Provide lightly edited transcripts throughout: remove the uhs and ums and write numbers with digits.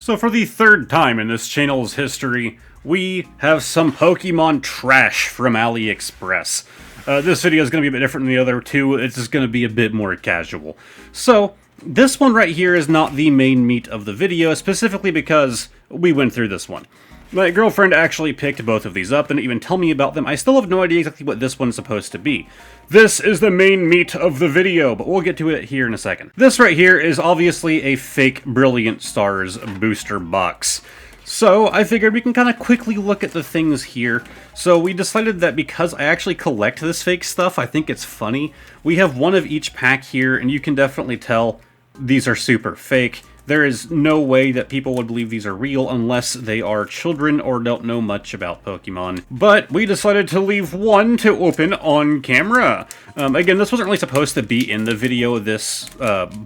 So for the third time in this channel's history, we have some Pokemon trash from AliExpress. This video is going to be a bit different than the other two. It's just going to be a bit more casual. So, this one right here is not the main meat of the video, specifically because we went through this one. My girlfriend actually picked both of these up and didn't even tell me about them. I still have no idea exactly what this one's supposed to be. This is the main meat of the video, but we'll get to it here in a second. This right here is obviously a fake Brilliant Stars booster box. So I figured we can kind of quickly look at the things here. So we decided that because I actually collect this fake stuff, I think it's funny. We have one of each pack here, and you can definitely tell these are super fake. There is no way that people would believe these are real unless they are children or don't know much about Pokemon. But we decided to leave one to open on camera. Again, this wasn't really supposed to be in the video, this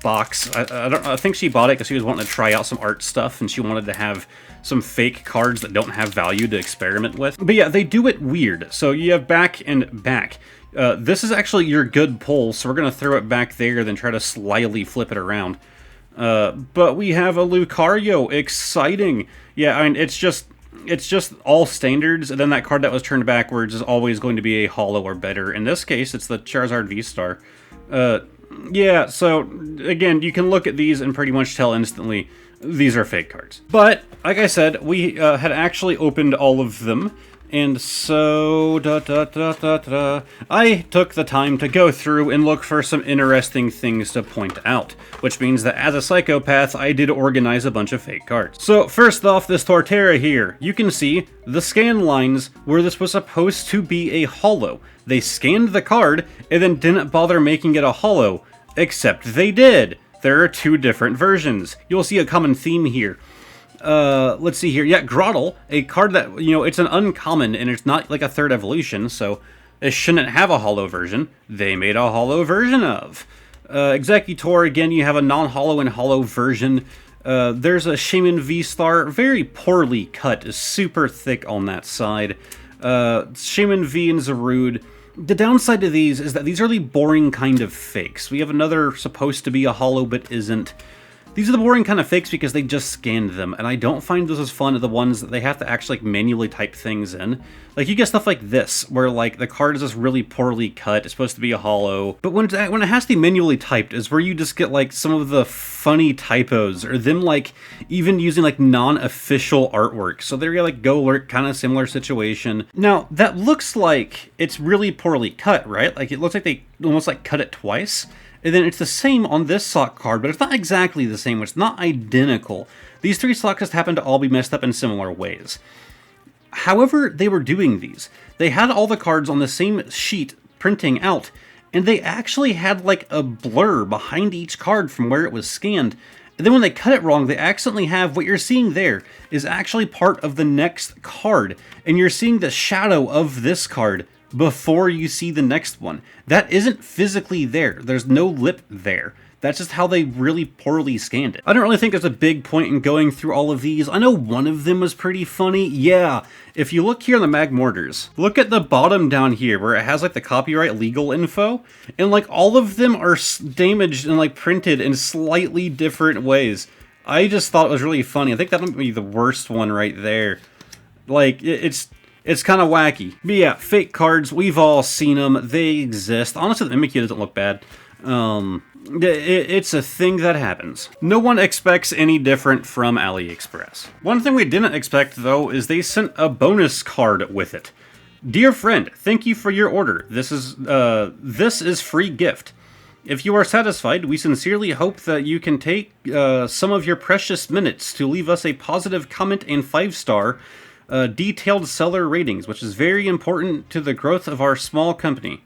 box. I think she bought it because she was wanting to try out some art stuff and she wanted to have some fake cards that don't have value to experiment with. But yeah, they do it weird. So you have back and back. This is actually your good pull, so we're going to throw it back there, then try to slyly flip it around. But we have a Lucario, exciting. Yeah, I mean, it's just all standards, and then that card that was turned backwards is always going to be a holo or better. In this case, it's the Charizard V-Star. Yeah, so, again, you can look at these and pretty much tell instantly these are fake cards. But, like I said, we had actually opened all of them. And so, I took the time to go through and look for some interesting things to point out, which means that as a psychopath, I did organize a bunch of fake cards. So first off, this Torterra here, you can see the scan lines where this was supposed to be a holo. They scanned the card and then didn't bother making it a holo, except they did. There are two different versions. You'll see a common theme here. Let's see here. Yeah, Grottle, a card that, you know, it's an uncommon, and it's not like a third evolution, so it shouldn't have a holo version. They made a holo version of. Executor, again, you have a non-holo and holo version. There's a Shaman V-Star, very poorly cut, is super thick on that side. Shaman V and Zarude. The downside to these is that these are the boring kind of fakes. We have another supposed to be a holo, but isn't. These are the boring kind of fakes because they just scanned them, and I don't find those as fun as the ones that they have to actually like manually type things in. Like, you get stuff like this, where like the card is just really poorly cut, it's supposed to be a holo, but when it has to be manually typed is where you just get like some of the funny typos, or them like even using like non-official artwork. So they're like Golurk, kind of similar situation. Now, that looks like it's really poorly cut, right? Like, it looks like they almost like cut it twice. And then it's the same on this sock card, but it's not exactly the same. It's not identical. These three socks just happen to all be messed up in similar ways. However, they were doing these. They had all the cards on the same sheet printing out, and they actually had like a blur behind each card from where it was scanned. And then when they cut it wrong, they accidentally have what you're seeing there is actually part of the next card. And you're seeing the shadow of this card before you see the next one. That isn't physically there. There's no lip there. That's just how they really poorly scanned it. I don't really think there's a big point in going through all of these. I know one of them was pretty funny. Yeah, if you look here on the Magmortars, look at the bottom down here where it has like the copyright legal info, and like all of them are damaged and like printed in slightly different ways. I just thought it was really funny. I think that might be the worst one right there. Like, it's kind of wacky. But yeah, fake cards, we've all seen them. They exist. Honestly, the Mimikyu doesn't look bad. It's a thing that happens. No one expects any different from AliExpress. One thing we didn't expect, though, is they sent a bonus card with it. Dear friend, thank you for your order. This is free gift. If you are satisfied, we sincerely hope that you can take some of your precious minutes to leave us a positive comment and 5-star detailed seller ratings, which is very important to the growth of our small company.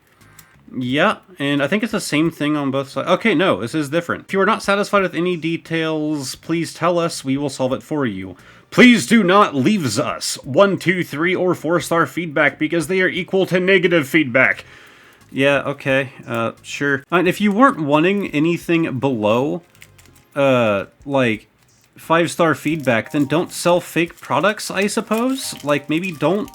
Yeah, and I think it's the same thing on both sides. Okay, no, this is different. If you are not satisfied with any details, please tell us. We will solve it for you. Please do not leave us 1, 2, 3, or 4-star feedback because they are equal to negative feedback. Yeah, okay, sure. And if you weren't wanting anything below, like 5-star feedback, then don't sell fake products, I suppose? Like, maybe don't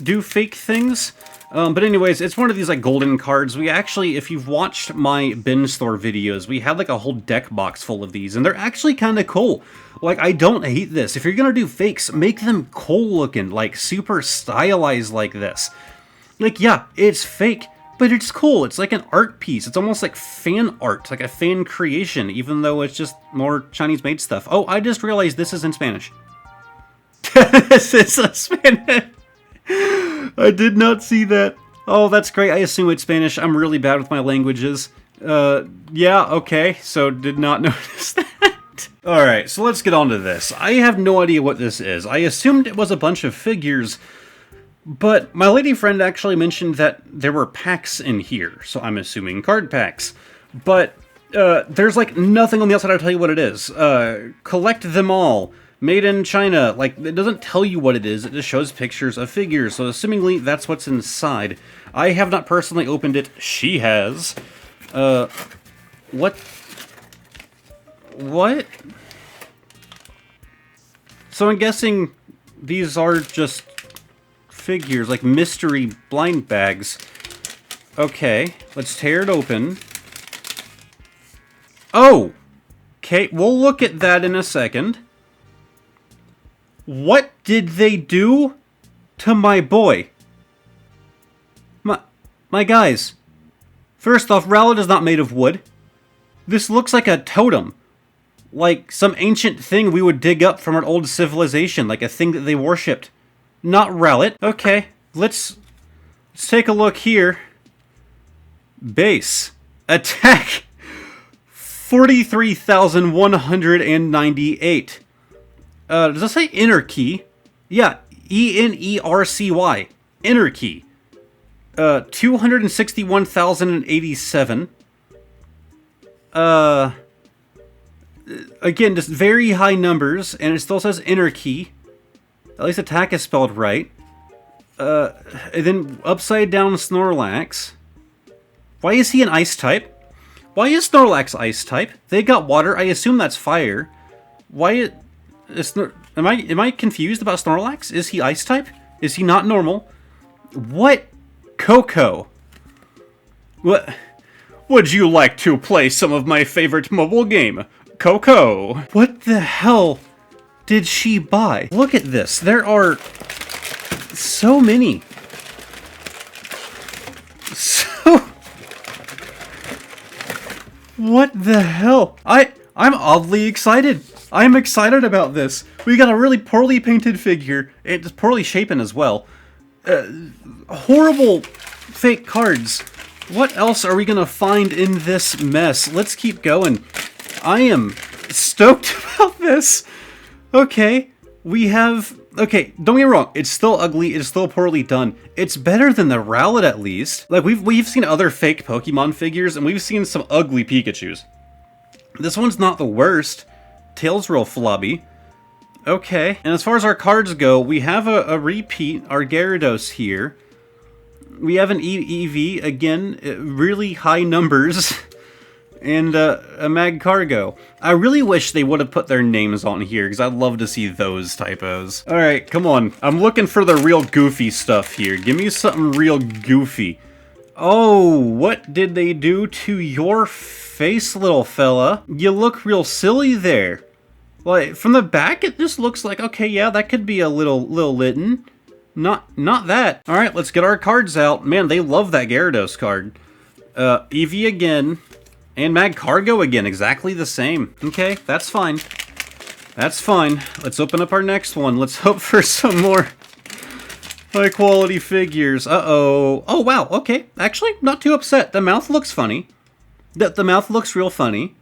do fake things. But anyways, it's one of these like golden cards. We actually, if you've watched my bin store videos, we had like a whole deck box full of these, and they're actually kind of cool. Like, I don't hate this. If you're gonna do fakes, make them cool looking, like super stylized like this. Like, yeah, it's fake, but it's cool. It's like an art piece. It's almost like fan art, like a fan creation, even though it's just more Chinese-made stuff. Oh, I just realized this is in Spanish. This is in Spanish. I did not see that. Oh, that's great. I assume it's Spanish. I'm really bad with my languages. Yeah, okay. So did not notice that. Alright, so let's get on to this. I have no idea what this is. I assumed it was a bunch of figures, but my lady friend actually mentioned that there were packs in here, so I'm assuming card packs. But, there's like nothing on the outside to tell you what it is. Collect them all. Made in China. Like, it doesn't tell you what it is, it just shows pictures of figures, so assumingly that's what's inside. I have not personally opened it. She has. What? What? So I'm guessing these are just figures, like mystery blind bags. Okay, let's tear it open. Oh! Okay, we'll look at that in a second. What did they do to my boy? My guys. First off, Rowlet is not made of wood. This looks like a totem. Like some ancient thing we would dig up from an old civilization, like a thing that they worshipped. Not Rowlet. Okay, let's take a look here. Base. Attack. 43,198. Does it say inner key? Yeah, E-N-E-R-C-Y. Inner key. 261,087. Again, just very high numbers, and it still says inner key. At least attack is spelled right. And then upside down Snorlax. Why is he an ice type? Why is Snorlax ice type? They got water. I assume that's fire. Why am I confused about Snorlax? Is he ice type? Is he not normal? What? Coco. What? Would you like to play some of my favorite mobile game? Coco. What the hell did she buy? Look at this. There are so many. What the hell? I'm oddly excited. I'm excited about this. We got a really poorly painted figure. It's poorly shapen as well. Horrible fake cards. What else are we gonna find in this mess? Let's keep going. I am stoked about this. Okay, we have... Okay, don't get me wrong. It's still ugly. It's still poorly done. It's better than the Rowlet, at least. Like, we've seen other fake Pokemon figures, and we've seen some ugly Pikachus. This one's not the worst. Tail's real flubby. Okay, and as far as our cards go, we have a repeat, our Gyarados here. We have an EV, again, really high numbers. And a Magcargo. I really wish they would have put their names on here, because I'd love to see those typos. Alright, come on. I'm looking for the real goofy stuff here. Give me something real goofy. Oh, what did they do to your face, little fella? You look real silly there. Like, from the back, it just looks like, okay, yeah, that could be a little Litten. Not that. Alright, let's get our cards out. Man, they love that Gyarados card. Eevee again. And Magcargo again, exactly the same. Okay, that's fine. That's fine. Let's open up our next one. Let's hope for some more high quality figures. Uh-oh. Oh, wow, okay. Actually, not too upset. The mouth looks funny. The mouth looks real funny.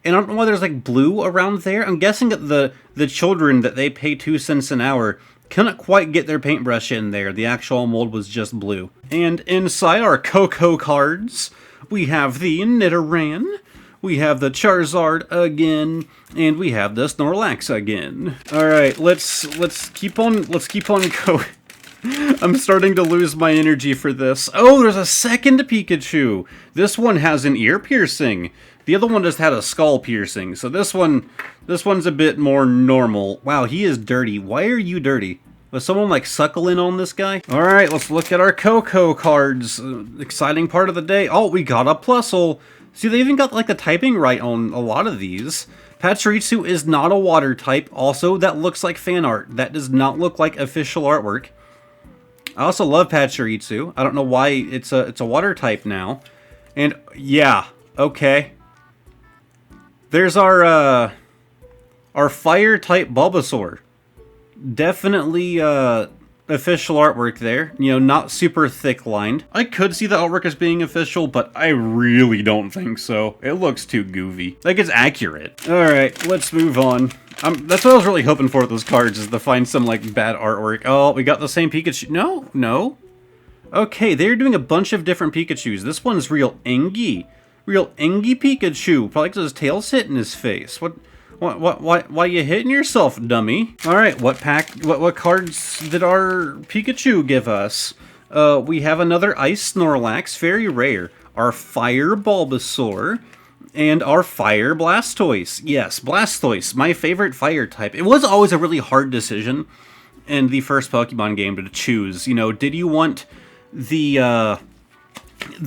And I don't know why there's like blue around there. I'm guessing that the children that they pay 2 cents an hour couldn't quite get their paintbrush in there. The actual mold was just blue. And inside our Coco cards, we have the Nidoran, we have the Charizard again, and we have the Snorlax again. All right, let's keep on going. I'm starting to lose my energy for this. Oh, there's a second Pikachu. This one has an ear piercing. The other one just had a skull piercing. So this one's a bit more normal. Wow, he is dirty. Why are you dirty? Was someone like suckling on this guy? Alright, let's look at our Coco cards. Exciting part of the day. Oh, we got a Plusle. See, they even got like the typing right on a lot of these. Pachirisu is not a water type. Also, that looks like fan art. That does not look like official artwork. I also love Pachirisu. I don't know why it's a water type now. And yeah, okay. There's our fire type Bulbasaur. Definitely official artwork there. You know, not super thick lined. I could see the artwork as being official, but I really don't think so. It looks too goofy. Like, it's accurate. Alright, let's move on. That's what I was really hoping for with those cards, is to find some, like, bad artwork. Oh, we got the same Pikachu. No. Okay, they're doing a bunch of different Pikachus. This one's real Engie. Real Engie Pikachu. Probably because his tail's hitting his face. Why you hitting yourself, dummy? Alright, what cards did our Pikachu give us? We have another Ice Snorlax, very rare. Our Fire Bulbasaur, and our Fire Blastoise. Yes, Blastoise, my favorite fire type. It was always a really hard decision in the first Pokemon game to choose. You know, did you want the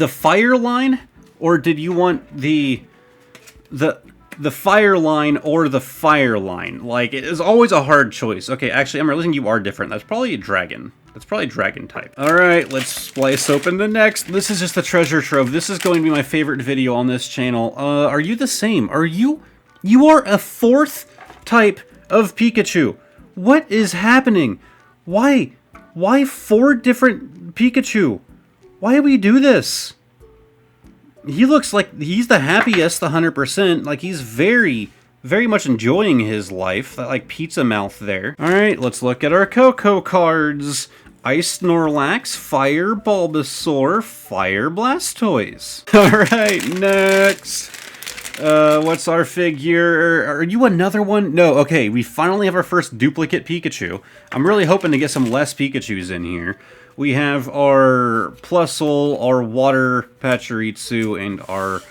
fire line, or did you want the fire line or the fire line? Like, it is always a hard choice. Okay, actually, I'm realizing you are different. That's probably a dragon. That's probably dragon type. Alright, let's splice open the next. This is just the treasure trove. This is going to be my favorite video on this channel. Are you the same? Are you? You are a fourth type of Pikachu. What is happening? Why? Why 4 different Pikachu? Why do we do this? He looks like he's the happiest 100%. Like, he's very much enjoying his life. That, like, pizza mouth there. Alright, let's look at our Coco cards. Ice Snorlax, Fire Bulbasaur, Fire Blastoise. Alright, next. What's our figure? Are you another one? No, okay, we finally have our first duplicate Pikachu. I'm really hoping to get some less Pikachus in here. We have our Plusle, our Water Pachirisu, and our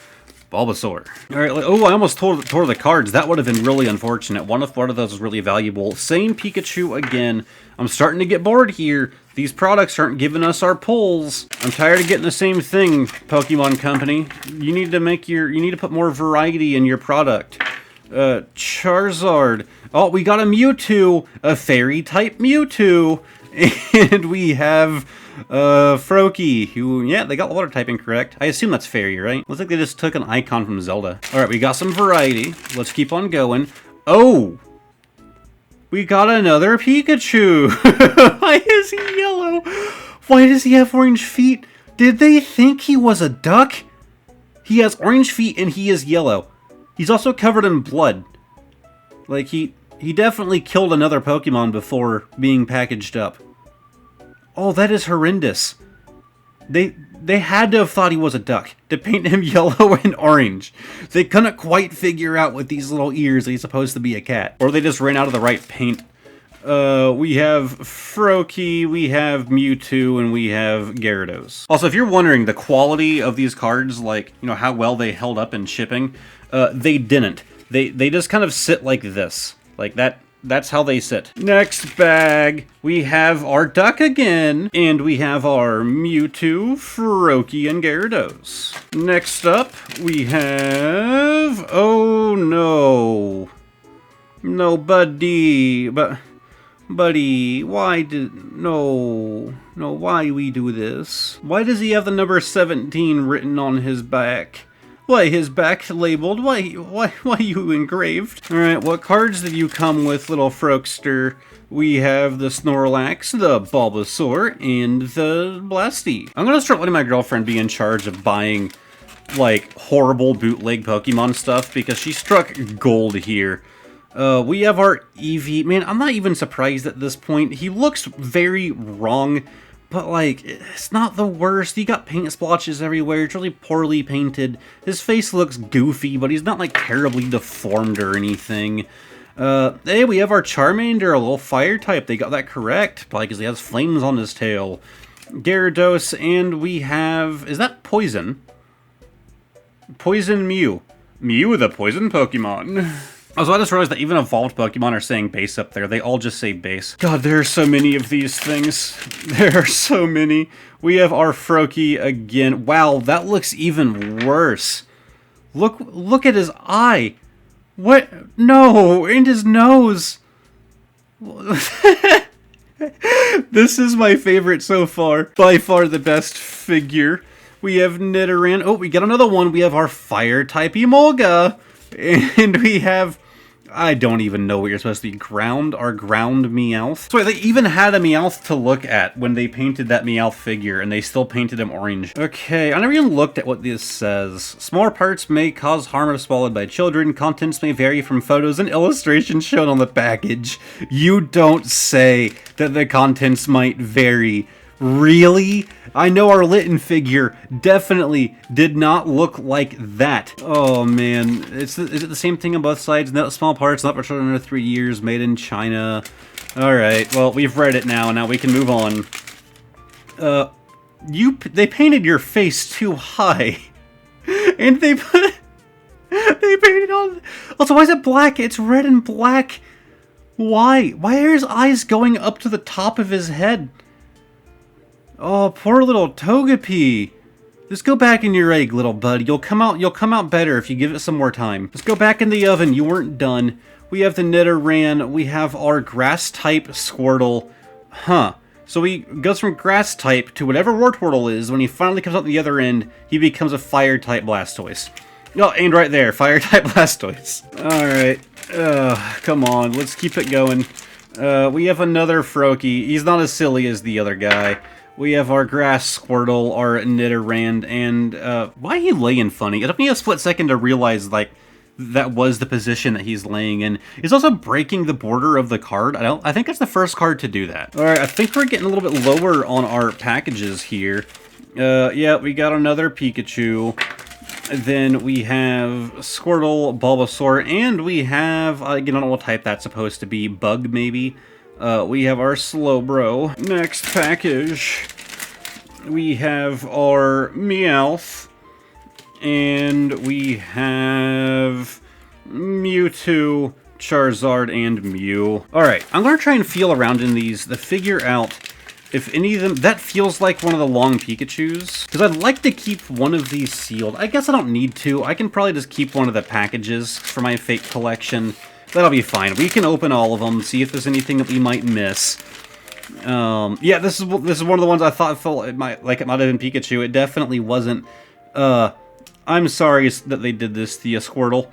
Bulbasaur. Alright, oh, I almost tore the cards. That would have been really unfortunate. One of those was really valuable. Same Pikachu again. I'm starting to get bored here. These products aren't giving us our pulls. I'm tired of getting the same thing, Pokemon Company. You need to put more variety in your product. Charizard. Oh, we got a Mewtwo, a fairy type Mewtwo. And we have Froakie, who, yeah, they got the water typing correct. I assume that's fairy, right? Looks like they just took an icon from Zelda. Alright, we got some variety. Let's keep on going. Oh! We got another Pikachu! Why is he yellow? Why does he have orange feet? Did they think he was a duck? He has orange feet and he is yellow. He's also covered in blood. Like, he definitely killed another Pokemon before being packaged up. Oh, that is horrendous. They had to have thought he was a duck to paint him yellow and orange. They couldn't quite figure out with these little ears that he's supposed to be a cat. Or they just ran out of the right paint. We have Froakie, we have Mewtwo, and we have Gyarados. Also, if you're wondering the quality of these cards, like, you know, how well they held up in shipping, they didn't. They just kind of sit like this. Like that. That's how they sit. Next bag, we have our duck again, and we have our Mewtwo, Froakie, and Gyarados. Next up, we have... Oh, no. No, buddy. Buddy, why did... No, why we do this? Why does he have the number 17 written on his back? Why, his back labeled? Why you engraved? Alright, what cards did you come with, little Frokester? We have the Snorlax, the Bulbasaur, and the Blasty. I'm gonna start letting my girlfriend be in charge of buying, like, horrible bootleg Pokemon stuff, because she struck gold here. We have our Eevee. Man, I'm not even surprised at this point. He looks very wrong. But, like, it's not the worst. He got paint splotches everywhere. It's really poorly painted. His face looks goofy, but he's not, like, terribly deformed or anything. Hey, we have our Charmander, a little fire type. They got that correct, probably because he has flames on his tail. Gyarados, and we have... Is that Poison? Poison Mew. Mew, the poison Pokemon. Also, I just realized that even evolved Pokemon are saying base up there. They all just say base. God, there are so many of these things. There are so many. We have our Froakie again. Wow, that looks even worse. Look at his eye. What? No, and his nose. This is my favorite so far. By far the best figure. We have Nidoran. Oh, we got another one. We have our Fire-type Emolga. And we have... I don't even know what you're supposed to be. Our ground Meowth. So they even had a Meowth to look at when they painted that Meowth figure, and they still painted him orange. Okay, I never even looked at what this says. Smaller parts may cause harm if swallowed by children. Contents may vary from photos and illustrations shown on the package. You don't say that the contents might vary. Really? I know our Litten figure definitely did not look like that. Oh man, is it the same thing on both sides? No, small parts, not for children under 3 years, made in China. Alright, well, we've read it now we can move on. They painted your face too high. And they painted on... Also, why is it black? It's red and black. Why? Why are his eyes going up to the top of his head? Oh, poor little Togepi. Just go back in your egg, little bud. You'll come out better if you give it some more time. Just go back in the oven. You weren't done. We have the Nidoran. We have our grass-type Squirtle. Huh. So he goes from grass-type to whatever Wartortle is. When he finally comes out the other end, he becomes a Fire-type Blastoise. Oh, and right there. Fire-type Blastoise. Alright. Come on. Let's keep it going. We have another Froakie. He's not as silly as the other guy. We have our Grass Squirtle, our Nidoran, and, why are you laying funny? It took me a split second to realize, like, that was the position that he's laying in. He's also breaking the border of the card. I think that's the first card to do that. Alright, I think we're getting a little bit lower on our packages here. Yeah, we got another Pikachu. Then we have Squirtle, Bulbasaur, and we have, I don't know what type that's supposed to be, Bug maybe? We have our Slowbro. Next package, we have our Meowth, and we have Mewtwo, Charizard, and Mew. Alright, I'm gonna try and feel around in these to figure out if any of them... That feels like one of the long Pikachus, because I'd like to keep one of these sealed. I guess I don't need to. I can probably just keep one of the packages for my fake collection. That'll be fine. We can open all of them, see if there's anything that we might miss. Yeah, this is one of the ones I thought it might have been Pikachu. It definitely wasn't. I'm sorry that they did this to you, Squirtle.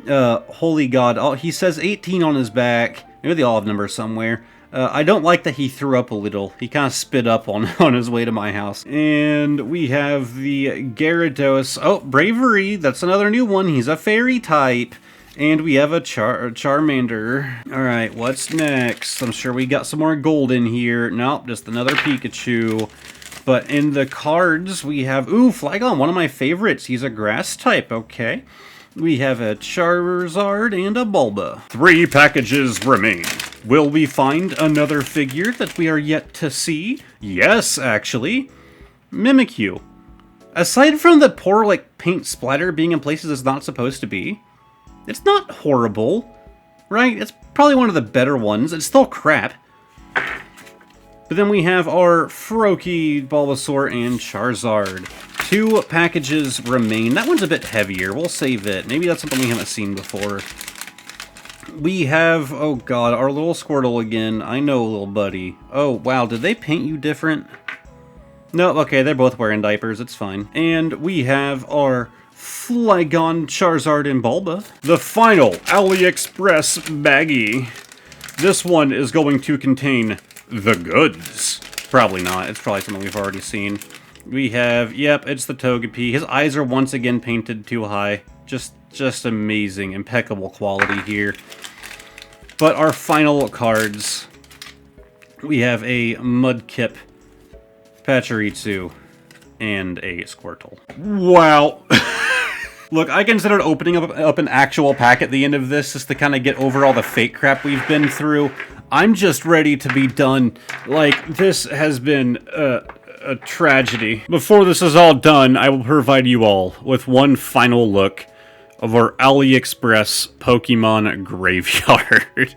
Holy God. Oh, he says 18 on his back. Maybe they all have numbers somewhere. I don't like that he threw up a little. He kind of spit up on his way to my house. And we have the Gyarados. Oh, Bravery. That's another new one. He's a fairy type. And we have a Charmander. Alright, what's next? I'm sure we got some more gold in here. Nope, just another Pikachu. But in the cards, we have... Ooh, Flygon, one of my favorites. He's a grass type, okay. We have a Charizard and a Bulba. 3 packages remain. Will we find another figure that we are yet to see? Yes, actually. Mimikyu. Aside from the poor, like, paint splatter being in places it's not supposed to be, it's not horrible, right? It's probably one of the better ones. It's still crap. But then we have our Froakie, Bulbasaur, and Charizard. 2 packages remain. That one's a bit heavier. We'll save it. Maybe that's something we haven't seen before. We have, oh god, our little Squirtle again. I know, little buddy. Oh, wow, did they paint you different? No, okay, they're both wearing diapers. It's fine. And we have our Flygon, Charizard, and Bulba. The final AliExpress baggie. This one is going to contain the goods. Probably not. It's probably something we've already seen. We have, yep, it's the Togepi. His eyes are once again painted too high. Just amazing, impeccable quality here. But our final cards, we have a Mudkip, Pachirisu, and a Squirtle. Wow. Look, I considered opening up an actual pack at the end of this just to kind of get over all the fake crap we've been through. I'm just ready to be done. Like, this has been a tragedy. Before this is all done, I will provide you all with one final look of our AliExpress Pokemon graveyard.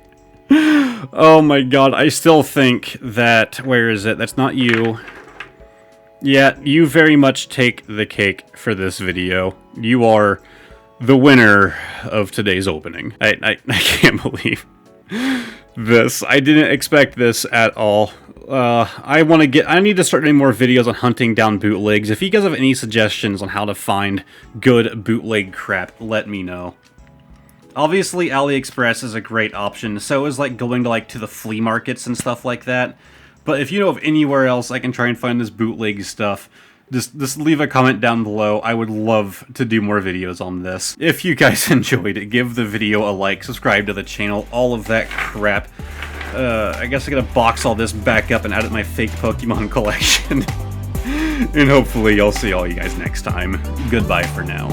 Oh my god, I still think that... Where is it? That's not you. Yeah, you very much take the cake for this video. You are the winner of today's opening. I can't believe this. I didn't expect this at all. I need to start doing more videos on hunting down bootlegs. If you guys have any suggestions on how to find good bootleg crap, let me know. Obviously, AliExpress is a great option. So is like going to the flea markets and stuff like that. But if you know of anywhere else I can try and find this bootleg stuff, just leave a comment down below. I would love to do more videos on this. If you guys enjoyed it, give the video a like, subscribe to the channel, all of that crap. I guess I gotta box all this back up and add it to my fake Pokemon collection. And hopefully I'll see all you guys next time. Goodbye for now.